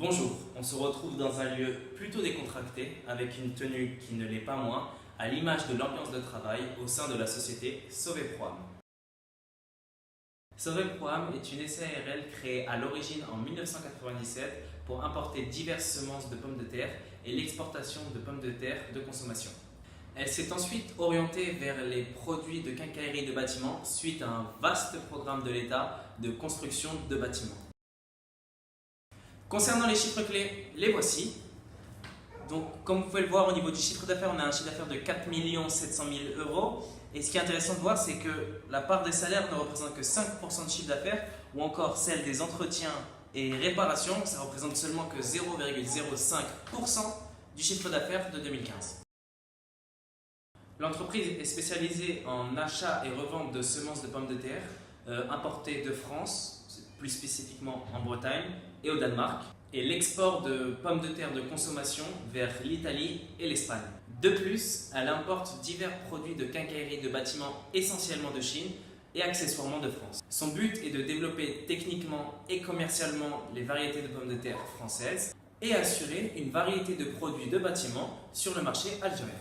Bonjour, on se retrouve dans un lieu plutôt décontracté, avec une tenue qui ne l'est pas moins, à l'image de l'ambiance de travail au sein de la société Sauvé-Proam. Sauvé-Proam est une SARL créée à l'origine en 1997 pour importer diverses semences de pommes de terre et l'exportation de pommes de terre de consommation. Elle s'est ensuite orientée vers les produits de quincaillerie de bâtiments suite à un vaste programme de l'État de construction de bâtiments. Concernant les chiffres clés, les voici. Donc, comme vous pouvez le voir au niveau du chiffre d'affaires, on a un chiffre d'affaires de 4 700 000 euros. Et ce qui est intéressant de voir, c'est que la part des salaires ne représente que 5% de chiffre d'affaires, ou encore celle des entretiens et réparations, ça représente seulement que 0,05% du chiffre d'affaires de 2015. L'entreprise est spécialisée en achat et revente de semences de pommes de terre importées de France, plus spécifiquement en Bretagne et au Danemark, et l'export de pommes de terre de consommation vers l'Italie et l'Espagne. De plus, elle importe divers produits de quincaillerie de bâtiments essentiellement de Chine et accessoirement de France. Son but est de développer techniquement et commercialement les variétés de pommes de terre françaises et assurer une variété de produits de bâtiments sur le marché algérien.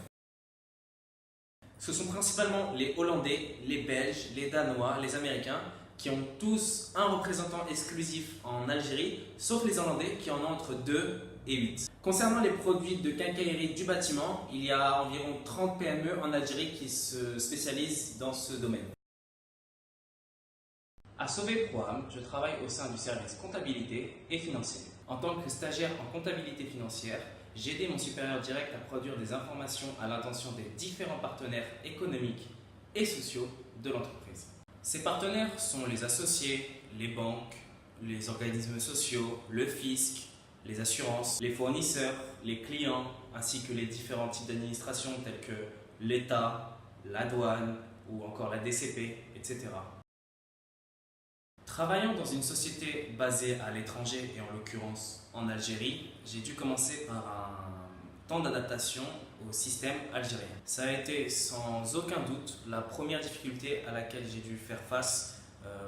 Ce sont principalement les Hollandais, les Belges, les Danois, les Américains qui ont tous un représentant exclusif en Algérie, sauf les Hollandais qui en ont entre 2 et 8. Concernant les produits de quincaillerie du bâtiment, il y a environ 30 PME en Algérie qui se spécialisent dans ce domaine. À Sauvé-Proam, je travaille au sein du service comptabilité et financier. En tant que stagiaire en comptabilité financière, j'ai aidé mon supérieur direct à produire des informations à l'intention des différents partenaires économiques et sociaux de l'entreprise. Ces partenaires sont les associés, les banques, les organismes sociaux, le fisc, les assurances, les fournisseurs, les clients, ainsi que les différents types d'administrations tels que l'État, la douane ou encore la DCP, etc. Travaillant dans une société basée à l'étranger et en l'occurrence en Algérie, j'ai dû commencer par un temps d'adaptation au système algérien. Ça a été sans aucun doute la première difficulté à laquelle j'ai dû faire face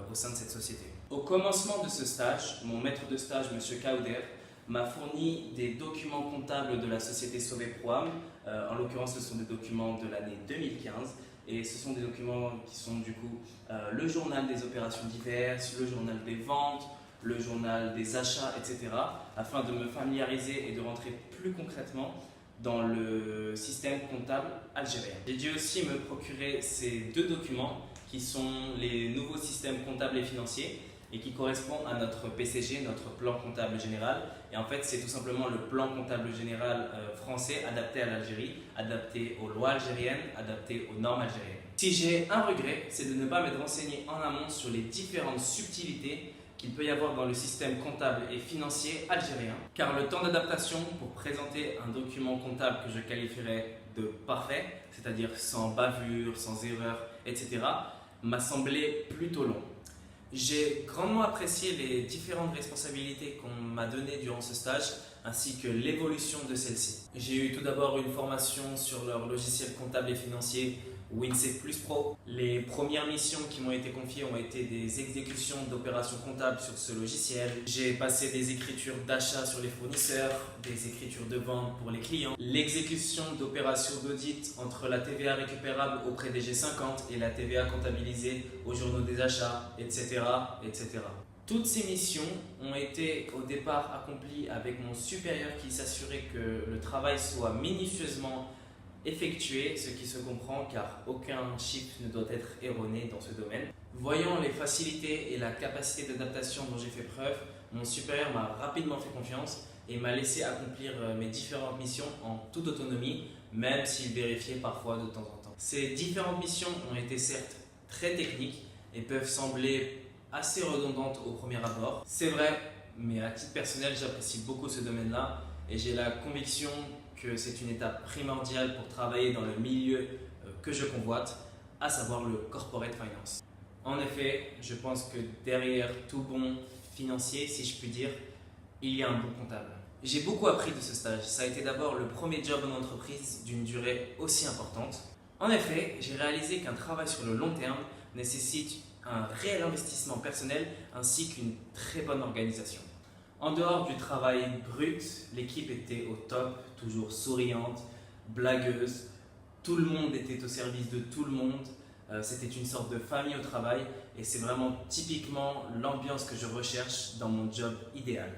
au sein de cette société. Au commencement de ce stage, mon maître de stage, M. Kauder, m'a fourni des documents comptables de la société Sauvé-Proam. En l'occurrence, ce sont des documents de l'année 2015. Et ce sont des documents qui sont du coup le journal des opérations diverses, le journal des ventes, le journal des achats, etc. afin de me familiariser et de rentrer plus concrètement dans le système comptable algérien. J'ai dû aussi me procurer ces 2 documents qui sont les nouveaux systèmes comptables et financiers et qui correspondent à notre PCG, notre plan comptable général. Et en fait, c'est tout simplement le plan comptable général français adapté à l'Algérie, adapté aux lois algériennes, adapté aux normes algériennes. Si j'ai un regret, c'est de ne pas m'être renseigné en amont sur les différentes subtilités qu'il peut y avoir dans le système comptable et financier algérien, car le temps d'adaptation pour présenter un document comptable que je qualifierais de parfait, c'est-à-dire sans bavure, sans erreur, etc., m'a semblé plutôt long. J'ai grandement apprécié les différentes responsabilités qu'on m'a données durant ce stage, ainsi que l'évolution de celle-ci. J'ai eu tout d'abord une formation sur leur logiciel comptable et financier Winsec Plus Pro. Les premières missions qui m'ont été confiées ont été des exécutions d'opérations comptables sur ce logiciel. J'ai passé des écritures d'achat sur les fournisseurs, des écritures de vente pour les clients, l'exécution d'opérations d'audit entre la TVA récupérable auprès des G50 et la TVA comptabilisée aux journaux des achats, etc., etc. Toutes ces missions ont été au départ accomplies avec mon supérieur qui s'assurait que le travail soit minutieusement effectué, ce qui se comprend car aucun chiffre ne doit être erroné dans ce domaine. Voyant les facilités et la capacité d'adaptation dont j'ai fait preuve, mon supérieur m'a rapidement fait confiance et m'a laissé accomplir mes différentes missions en toute autonomie, même s'il vérifiait parfois de temps en temps. Ces différentes missions ont été certes très techniques et peuvent sembler assez redondantes au premier abord. C'est vrai, mais à titre personnel, j'apprécie beaucoup ce domaine-là et j'ai la conviction que c'est une étape primordiale pour travailler dans le milieu que je convoite, à savoir le corporate finance. En effet, je pense que derrière tout bon financier, si je puis dire, il y a un bon comptable. J'ai beaucoup appris de ce stage. Ça a été d'abord le premier job en entreprise d'une durée aussi importante. En effet, j'ai réalisé qu'un travail sur le long terme nécessite un réel investissement personnel ainsi qu'une très bonne organisation. En dehors du travail brut, l'équipe était au top, toujours souriante, blagueuse. Tout le monde était au service de tout le monde. C'était une sorte de famille au travail et c'est vraiment typiquement l'ambiance que je recherche dans mon job idéal.